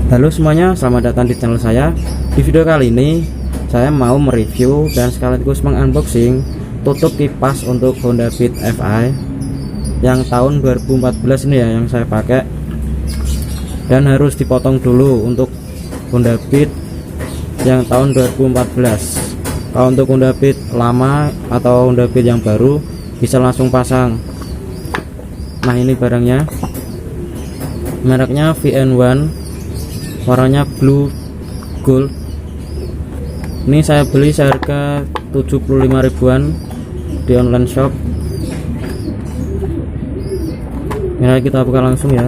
Halo semuanya, selamat datang di channel saya. Di video kali ini saya mau mereview dan sekaligus mengunboxing tutup kipas untuk Honda Beat Fi yang tahun 2014 ini ya, yang saya pakai. Dan harus dipotong dulu untuk Honda Beat yang tahun 2014. Kalau untuk Honda Beat lama atau Honda Beat yang baru bisa langsung pasang. Nah, ini barangnya, mereknya VN1, warnanya blue gold. Ini saya beli seharga 75 ribuan di online shop. Ini kita buka langsung ya.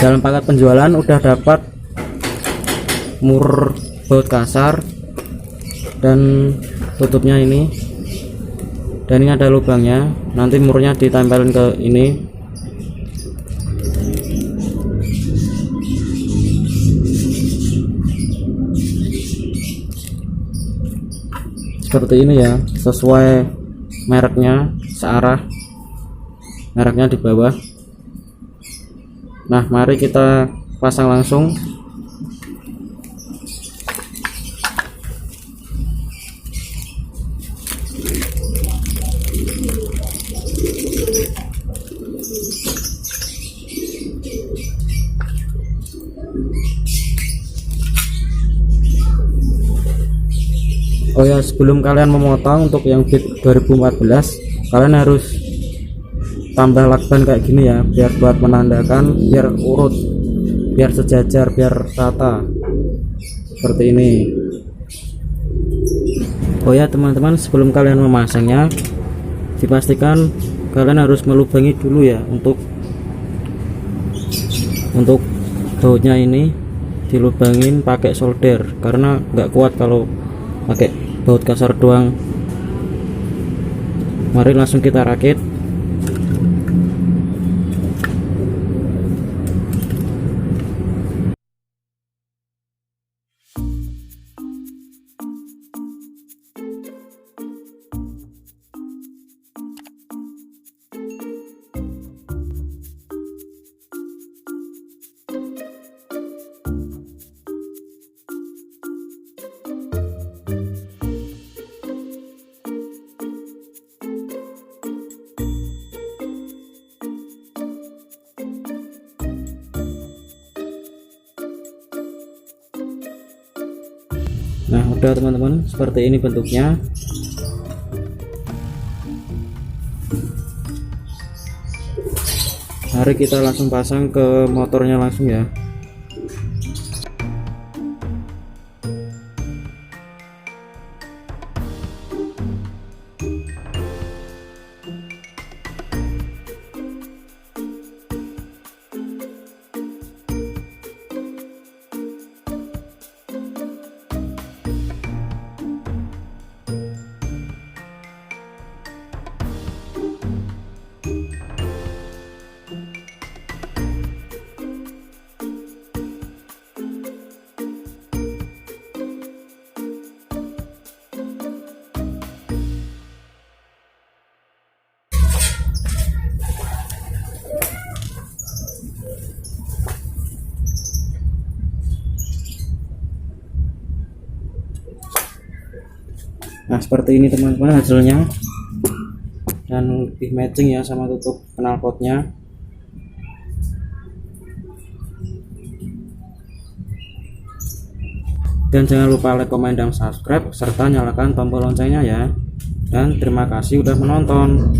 Dalam paket penjualan udah dapat mur baut kasar dan tutupnya ini, dan ini ada lubangnya, nanti murnya ditempelin ke ini. Seperti ini ya, sesuai mereknya, searah mereknya di bawah. Nah, mari kita pasang langsung. Oh ya, sebelum kalian memotong untuk yang Beat 2014, kalian harus tambah lakban kayak gini ya, biar buat menandakan, biar urut, biar sejajar, biar rata seperti ini. Oh ya teman-teman, sebelum kalian memasangnya dipastikan kalian harus melubangi dulu ya, untuk bautnya ini dilubangin pakai solder, karena nggak kuat kalau pakai baut kasar doang. Mari langsung kita rakit. Nah, udah teman-teman, seperti ini bentuknya. Mari kita langsung pasang ke motornya langsung ya. Nah, seperti ini teman-teman hasilnya, dan lebih matching ya sama tutup knalpotnya. Dan jangan lupa like, komen, dan subscribe serta nyalakan tombol loncengnya ya. Dan terima kasih udah menonton.